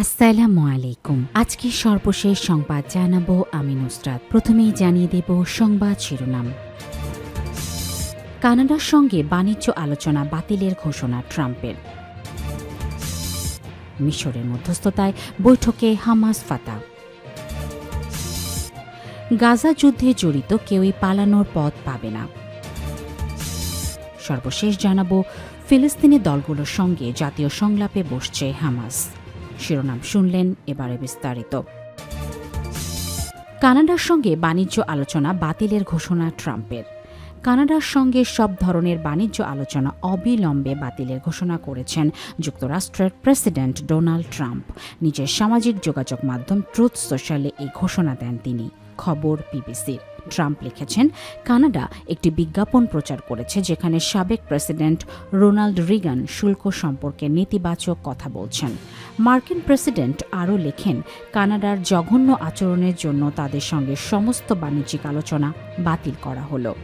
আসসালামু আলাইকুম। আজকে সর্বশেষ সংবাদ জানাবো আমি নুসরাত। প্রথমেই জানিয়ে দেব সংবাদ শিরোনাম। কানাডার সঙ্গে বাণিজ্য আলোচনা বাতিলের ঘোষণা ট্রাম্পের। মিশরের মধ্যস্থতায় বৈঠকে হামাস ফাতাহ। গাজা যুদ্ধে জড়িত কেউই পালানোর পথ পাবে না। সর্বশেষ জানাবো ফিলিস্তিনি দলগুলোর সঙ্গে জাতীয় সংলাপে বসছে হামাস। শিরোনাম শুনলেন, এবারে বিস্তারিত। কানাডার সঙ্গে বাণিজ্য আলোচনা বাতিলের ঘোষণা ট্রাম্পের। কানাডার সঙ্গে সব ধরনের বাণিজ্য আলোচনা অবিলম্বে বাতিলের ঘোষণা করেছেন যুক্তরাষ্ট্রের প্রেসিডেন্ট ডোনাল্ড ট্রাম্প। নিজের সামাজিক যোগাযোগ মাধ্যম ট্রুথ সোশ্যালে এই ঘোষণা দেন তিনি। খবর বিবিসির। ট্রাম্প লিখেছেন, কানাডা একটি বিজ্ঞাপন প্রচার করেছে যেখানে সাবেক প্রেসিডেন্ট রোনাল্ড রিগান শুল্ক সম্পর্কে নেতিবাচক কথা বলছেন। মার্কিন প্রেসিডেন্ট আরও লেখেন, কানাডার জঘন্য আচরণের জন্য তাদের সঙ্গে সমস্ত বাণিজ্যিক আলোচনা বাতিল করা হলো।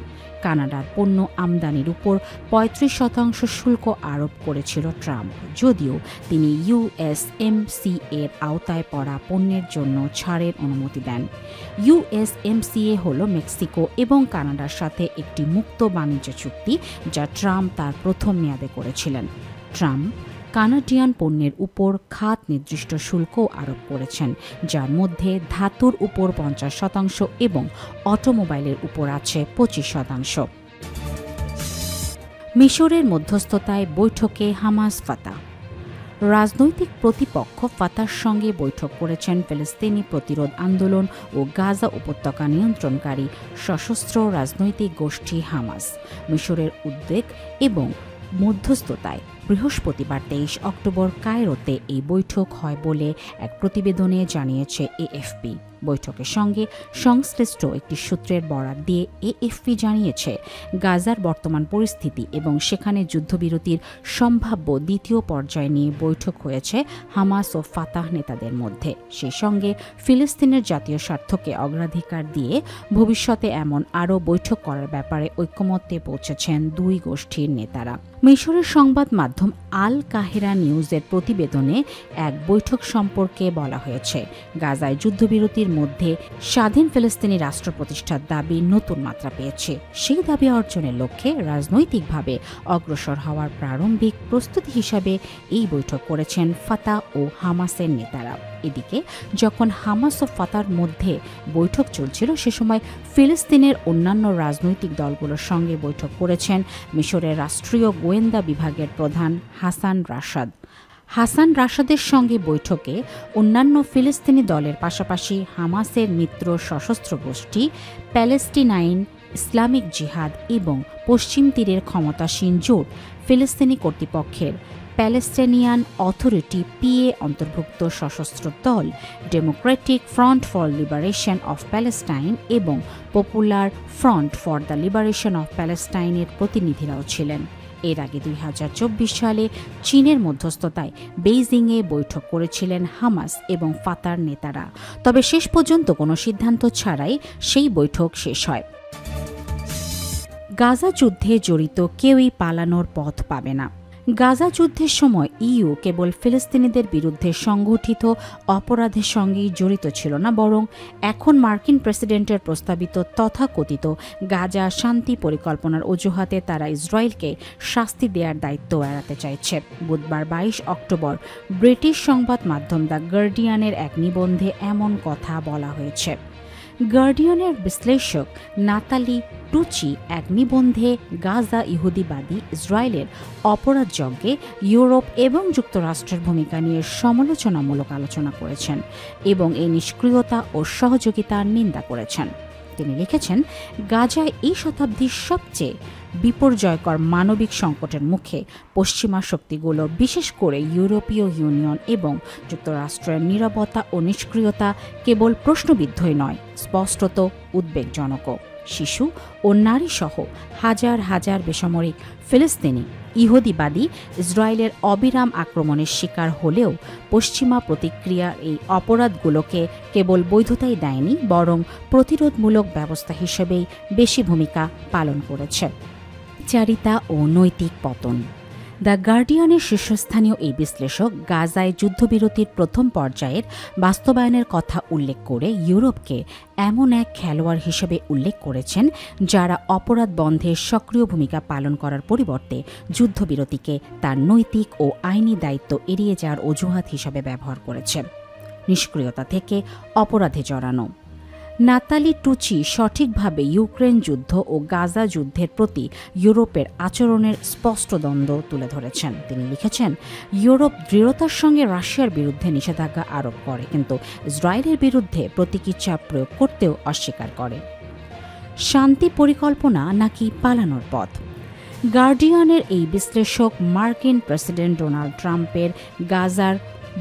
কানাডার পণ্য আমদানির উপর ৩৫% শুল্ক আরোপ করেছিল ট্রাম্প, যদিও তিনি ইউএসএমসিএর আওতায় পড়া পণ্যের জন্য ছাড়ের অনুমতি দেন। ইউএসএমসিএ হল মেক্সিকো এবং কানাডার সাথে একটি মুক্ত বাণিজ্য চুক্তি, যা ট্রাম্প তার প্রথম মেয়াদে করেছিলেন। ট্রাম্প কানাডিয়ান পণ্যের উপর খাত নির্দিষ্ট শুল্কও আরোপ করেছেন, যার মধ্যে ধাতুর উপর ৫০% এবং অটোমোবাইলের উপর আছে ২৫%। মিশরের মধ্যস্থতায় বৈঠকে হামাস ফাতাহ। রাজনৈতিক প্রতিপক্ষ ফাতার সঙ্গে বৈঠক করেছেন ফিলিস্তিনি প্রতিরোধ আন্দোলন ও গাজা উপত্যকা নিয়ন্ত্রণকারী সশস্ত্র রাজনৈতিক গোষ্ঠী হামাস। মিশরের উদ্বেগ এবং মধ্যস্থতায় বৃহস্পতিবার ২৩ অক্টোবর কায়রোতে এই বৈঠক হয় বলে এক প্রতিবেদনে জানিয়েছে এএফপি। বৈঠকের সঙ্গে সংশ্লিষ্ট একটি সূত্রের বরাত দিয়ে এএফপি জানিয়েছে, গাজার বর্তমান পরিস্থিতি এবং সেখানে যুদ্ধবিরতির সম্ভাব্য দ্বিতীয় পর্যায় নিয়ে বৈঠক হয়েছে হামাস ও ফাতাহ নেতাদের মধ্যে। সেই সঙ্গে ফিলিস্তিনের জাতীয় স্বার্থকে অগ্রাধিকার দিয়ে ভবিষ্যতে এমন আরও বৈঠক করার ব্যাপারে ঐকমত্যে পৌঁছেছেন দুই গোষ্ঠীর নেতারা। মিশরের সংবাদ মাধ্যম আল কাহিরা নিউজের প্রতিবেদনে এক বৈঠক সম্পর্কে বলা হয়েছে, গাজায় যুদ্ধবিরতির মধ্যে স্বাধীন ফিলিস্তিনি রাষ্ট্র প্রতিষ্ঠার দাবি নতুন মাত্রা পেয়েছে। সেই দাবি অর্জনের লক্ষ্যে রাজনৈতিকভাবে অগ্রসর হওয়ার প্রারম্ভিক প্রস্তুতি হিসাবে এই বৈঠক করেছেন ফাতাহ ও হামাসের নেতারা। এদিকে যখন হামাস ও ফাতার মধ্যে বৈঠক চলছিল, সে সময় ফিলিস্তিনের অন্যান্য রাজনৈতিক দলগুলোর সঙ্গে বৈঠক করেছেন মিশরের রাষ্ট্রীয় গোয়েন্দা বিভাগের প্রধান হাসান রাশাদ। হাসান রাশাদের সঙ্গে বৈঠকে অন্যান্য ফিলিস্তিনি দলের পাশাপাশি হামাসের মিত্র সশস্ত্র গোষ্ঠী প্যালেস্টিনাইন ইসলামিক জিহাদ এবং পশ্চিম তীরের ক্ষমতাসীন জোট ফিলিস্তিনি কর্তৃপক্ষের প্যালেস্টিনিয়ান অথরিটি পিএ অন্তর্ভুক্ত সশস্ত্র দল Democratic Front for Liberation of Palestine এবং Popular Front for the Liberation of প্যালেস্টাইনের প্রতিনিধিরাও ছিলেন। এর আগে ২০২৪ সালে চীনের মধ্যস্থতায় বেইজিংয়ে বৈঠক করেছিলেন হামাস এবং ফাতার নেতারা, তবে শেষ পর্যন্ত কোনো সিদ্ধান্ত ছাড়াই সেই বৈঠক শেষ হয়। গাজা যুদ্ধে জড়িত কেউই পালানোর পথ পাবে না। গাজা যুদ্ধের সময় ইইউ কেবল ফিলিস্তিনিদের বিরুদ্ধে সংগঠিত অপরাধের সঙ্গেই জড়িত ছিল না, বরং এখন মার্কিন প্রেসিডেন্টের প্রস্তাবিত তথাকথিত গাজা শান্তি পরিকল্পনার অজুহাতে তারা ইসরায়েলকে শাস্তি দেওয়ার দায়িত্ব এড়াতে চাইছে। বুধবার ২২ অক্টোবর ব্রিটিশ সংবাদ মাধ্যম দ্য গার্ডিয়ানের এক নিবন্ধে এমন কথা বলা হয়েছে। গার্ডিয়ানের বিশ্লেষক নাতালি টুচি এক নিবন্ধে গাজা ইহুদিবাদী ইসরায়েলের অপরাধযজ্ঞে ইউরোপ এবং যুক্তরাষ্ট্রের ভূমিকা নিয়ে সমালোচনামূলক আলোচনা করেছেন এবং এই নিষ্ক্রিয়তা ও সহযোগিতার নিন্দা করেছেন। তিনি লিখেছেন, গাজায় এই শতাব্দীর সবচেয়ে বিপর্যয়কর মানবিক সংকটের মুখে পশ্চিমা শক্তিগুলো, বিশেষ করে ইউরোপীয় ইউনিয়ন এবং যুক্তরাষ্ট্রের নীরবতা ও নিষ্ক্রিয়তা কেবল প্রশ্নবিদ্ধই নয়, স্পষ্টত উদ্বেগজনকও। শিশু ও নারীসহ হাজার হাজার বেসামরিক ফিলিস্তিনি ইহুদিবাদী ইসরায়েলের অবিরাম আক্রমণের শিকার হলেও পশ্চিমা প্রতিক্রিয়ার এই অপরাধগুলোকে কেবল বৈধতাই দেয়নি, বরং প্রতিরোধমূলক ব্যবস্থা হিসেবেই বেশি ভূমিকা পালন করেছে। চারিতা ও নৈতিক পতন। দ্য গার্ডিয়ানের শীর্ষস্থানীয় এই বিশ্লেষক গাজায় যুদ্ধবিরতির প্রথম পর্যায়ের বাস্তবায়নের কথা উল্লেখ করে ইউরোপকে এমন এক খেলোয়াড় হিসেবে উল্লেখ করেছেন যারা অপরাধ বন্ধে সক্রিয় ভূমিকা পালন করার পরিবর্তে যুদ্ধবিরতিকে তার নৈতিক ও আইনি দায়িত্ব এড়িয়ে যাওয়ার অজুহাত হিসেবে ব্যবহার করেছে, নিষ্ক্রিয়তা থেকে অপরাধে জড়ানো। নাতালি টুচি সঠিকভাবে ইউক্রেন যুদ্ধ ও গাজা যুদ্ধের প্রতি ইউরোপের আচরণের স্পষ্ট দ্বন্দ্ব তুলে ধরেছেন। তিনি লিখেছেন, ইউরোপ দৃঢ়তার সঙ্গে রাশিয়ার বিরুদ্ধে নিষেধাজ্ঞা আরোপ করে, কিন্তু ইসরায়েলের বিরুদ্ধে প্রতীকী চাপ প্রয়োগ করতেও অস্বীকার করে। শান্তি পরিকল্পনা নাকি পালানোর পথ? গার্ডিয়ানের এই বিশ্লেষক মার্কিন প্রেসিডেন্ট ডোনাল্ড ট্রাম্পের গাজার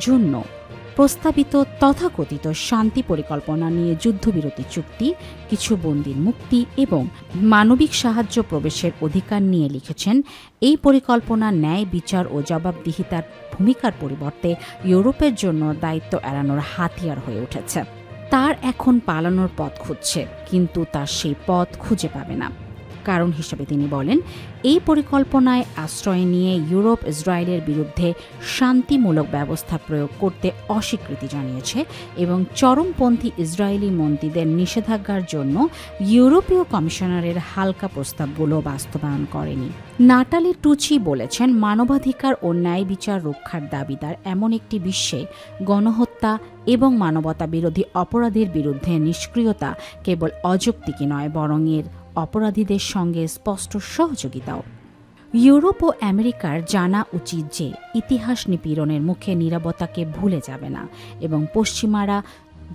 জন্য প্রস্তাবিত তথাকথিত শান্তি পরিকল্পনা নিয়ে যুদ্ধবিরতি চুক্তি, কিছু বন্দীর মুক্তি এবং মানবিক সাহায্য প্রবেশের অধিকার নিয়ে লিখেছেন, এই পরিকল্পনা ন্যায় বিচার ও জবাবদিহিতার ভূমিকার পরিবর্তে ইউরোপের জন্য দায়িত্ব এড়ানোর হাতিয়ার হয়ে উঠেছে। তার এখন পালানোর পথ খুঁজছে, কিন্তু তার সেই পথ খুঁজে পাবে না। কারণ হিসেবে তিনি বলেন, এই পরিকল্পনায় আশ্রয় নিয়ে ইউরোপ ইসরায়েলের বিরুদ্ধে শান্তিমূলক ব্যবস্থা প্রয়োগ করতে অস্বীকৃতি জানিয়েছে এবং চরমপন্থী ইসরায়েলি মন্ত্রীদের নিষেধাজ্ঞার জন্য ইউরোপীয় কমিশনারের হালকা প্রস্তাবগুলো বাস্তবায়ন করেনি। নাটালি টুচি বলেছেন, মানবাধিকার ও ন্যায় বিচার রক্ষার দাবিদার এমন একটি বিশ্বে গণহত্যা এবং মানবতা বিরোধী অপরাধের বিরুদ্ধে নিষ্ক্রিয়তা কেবল অযৌক্তিকই নয়, বরং এর অপরাধীদের সঙ্গে স্পষ্ট সহযোগিতাও। ইউরোপ ও আমেরিকার জানা উচিত যে ইতিহাস নিপীড়নের মুখে নীরবতাকে ভুলে যাবে না এবং পশ্চিমারা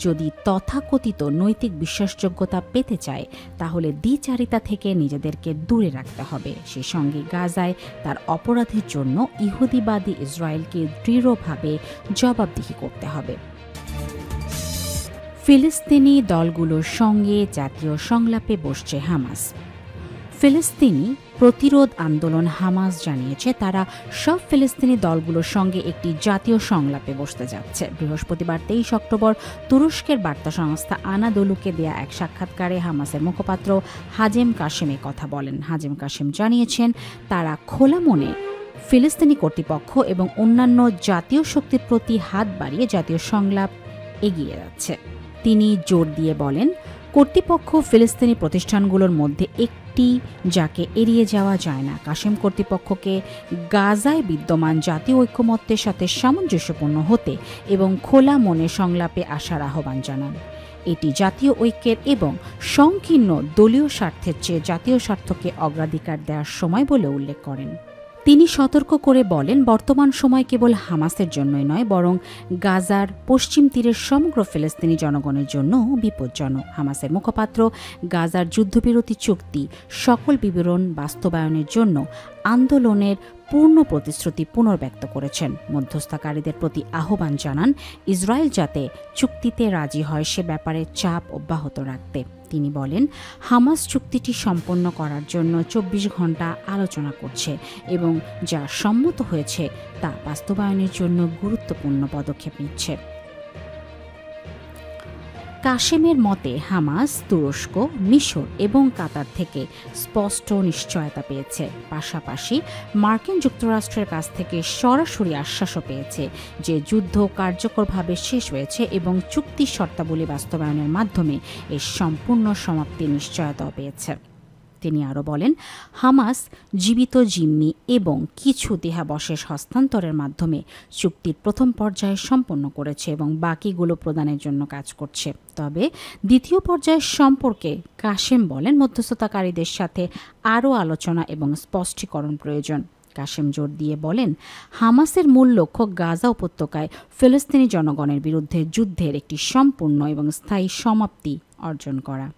যদি তথাকথিত নৈতিক বিশ্বাসযোগ্যতা পেতে চায় তাহলে দ্বিচারিতা থেকে নিজেদেরকে দূরে রাখতে হবে। সে সঙ্গে গাজায় তার অপরাধের জন্য ইহুদিবাদী ইসরায়েলকে দৃঢ়ভাবে জবাবদিহি করতে হবে। ফিলিস্তিনি দলগুলোর সঙ্গে জাতীয় সংলাপে বসছে হামাস। ফিলিস্তিনি প্রতিরোধ আন্দোলন হামাস জানিয়েছে তারা সব ফিলিস্তিনি দলগুলোর সঙ্গে একটি জাতীয় সংলাপে বসতে যাচ্ছে। বৃহস্পতিবার 23 অক্টোবর তুরস্কের বার্তা সংস্থা আনাদোলুকে দেয়া এক সাক্ষাৎকারে হামাসের মুখপাত্র হাজেম কাশেম কথা বলেন। হাজেম কাশেম জানিয়েছেন, তারা খোলা মনে ফিলিস্তিনি কর্তৃপক্ষ এবং অন্যান্য জাতীয় শক্তির প্রতি হাত বাড়িয়ে জাতীয় সংলাপ এগিয়ে যাচ্ছে। তিনি জোর দিয়ে বলেন, কর্তৃপক্ষ ফিলিস্তিনি প্রতিষ্ঠানগুলোর মধ্যে একটি যাকে এড়িয়ে যাওয়া যায় না। কাশেম কর্তৃপক্ষকে গাজায় বিদ্যমান জাতীয় ঐক্যমত্যের সাথে সামঞ্জস্যপূর্ণ হতে এবং খোলা মনে সংলাপে আসার আহ্বান জানান। এটি জাতীয় ঐক্যের এবং সংকীর্ণ দলীয় স্বার্থের চেয়ে জাতীয় স্বার্থকে অগ্রাধিকার দেওয়ার সময় বলে উল্লেখ করেন। তিনি সতর্ক করে বলেন, বর্তমান সময় কেবল হামাসের জন্যই নয়, বরং গাজার পশ্চিম তীরের সমগ্র ফিলিস্তিনি জনগণের জন্য বিপজ্জনক। হামাসের মুখপাত্র গাজার যুদ্ধবিরতি চুক্তি সকল বিবরণ বাস্তবায়নের জন্য আন্দোলনের পূর্ণ প্রতিশ্রুতি পুনর্ব্যক্ত করেছেন। মধ্যস্থতাকারীদের প্রতি আহ্বান জানান ইসরায়েল যাতে চুক্তিতে রাজি হয় সে ব্যাপারে চাপ অব্যাহত রাখতে। তিনি বলেন, হামাস চুক্তিটি সম্পন্ন করার জন্য 24 ঘণ্টা আলোচনা করছে এবং যা সম্মত হয়েছে তা বাস্তবায়নের জন্য গুরুত্বপূর্ণ পদক্ষেপ নিচ্ছে। কাশেমের মতে হামাস তুরস্ক, মিশর এবং কাতার থেকে স্পষ্ট নিশ্চয়তা পেয়েছে, পাশাপাশি মার্কিন যুক্তরাষ্ট্রের কাছ থেকে সরাসরি আশ্বাসও পেয়েছে যে যুদ্ধ কার্যকরভাবে শেষ হয়েছে এবং চুক্তির শর্তাবলী বাস্তবায়নের মাধ্যমে এর সম্পূর্ণ সমাপ্তির নিশ্চয়তাও পেয়েছে। তিনি আরও বলেন, হামাস জীবিত জিম্মি এবং কিছু দেহাবশেষ হস্তান্তরের মাধ্যমে চুক্তির প্রথম পর্যায়ে সম্পন্ন করেছে এবং বাকিগুলো প্রদানের জন্য কাজ করছে। তবে দ্বিতীয় পর্যায়ের সম্পর্কে কাশেম বলেন, মধ্যস্থতাকারীদের সাথে আরও আলোচনা এবং স্পষ্টীকরণ প্রয়োজন। কাশেম জোর দিয়ে বলেন, হামাসের মূল লক্ষ্য গাজা উপত্যকায় ফিলিস্তিনি জনগণের বিরুদ্ধে যুদ্ধের একটি সম্পূর্ণ এবং স্থায়ী সমাপ্তি অর্জন করা।